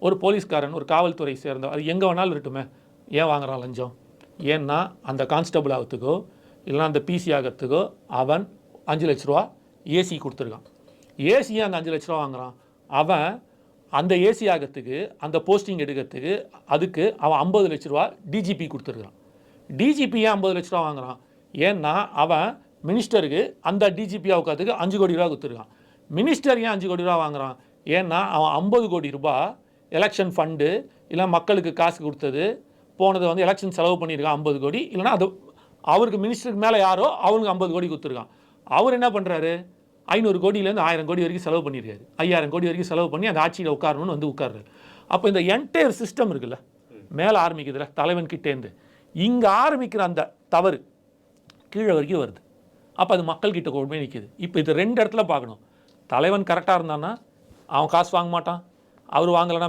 ஒரு போலீஸ்காரன், ஒரு காவல்துறை சேர்ந்த, அது எங்கே வேணாலும் இருக்கட்டுமே, ஏன் வாங்குறான் லஞ்சம்? ஏன்னா அந்த கான்ஸ்டபிள் ஆகிறதுக்கோ இல்லைனா அந்த பிசி ஆகிறதுக்கோ அவன் 5 லட்ச ரூபா ஏசி கொடுத்துருக்கான். ஏசியே அந்த 5 லட்ச ரூபா வாங்குறான். அவன் அந்த ஏசி ஆகிறதுக்கு, அந்த போஸ்டிங் எடுக்கிறதுக்கு, அதுக்கு அவன் 50 லட்ச ரூபா டிஜிபி கொடுத்துருக்கான். டிஜிபி ஏன் 50 லட்ச ரூபா வாங்குறான்? ஏன்னா அவன் மினிஸ்டருக்கு அந்த டிஜிபி ஆகிறதுக்கு 5 கோடி ரூபா கொடுத்துருக்கான். மினிஸ்டர் ஏன் 5 கோடி ரூபா வாங்குறான்? ஏன்னா அவன் 50 கோடி ரூபாய் எலெக்ஷன் ஃபண்டு இல்லை மக்களுக்கு காசு கொடுத்தது போனது வந்து எலெக்ஷன் செலவு பண்ணியிருக்கான் 50 கோடி, இல்லைனா அது அவருக்கு மினிஸ்டருக்கு மேலே யாரோ அவனுக்கு 50 கோடி கொடுத்துருக்கான். அவர் என்ன பண்ணுறாரு? 500 கோடியிலேருந்து 1000 கோடி வரைக்கும் செலவு பண்ணியிருக்காரு. 5000 கோடி வரைக்கும் செலவு பண்ணி அந்த ஆட்சியில் உட்காரணும்னு வந்து உட்கார்றாரு. அப்போ இந்த என்டையர் சிஸ்டம் இருக்குல்ல, மேலே ஆரம்பிக்குதுல்ல தலைவன் கிட்டேருந்து, இங்கே ஆரம்பிக்கிற அந்த தவறு கீழே வரைக்கும் வருது. அப்போ அது மக்கள்கிட்ட கொண்டு போய் நிற்கிது. இப்போ இது 2 இடத்துல பார்க்கணும். தலைவன் கரெக்டாக இருந்தான்னா அவன் காசு வாங்க மாட்டான், அவர் வாங்கலைன்னா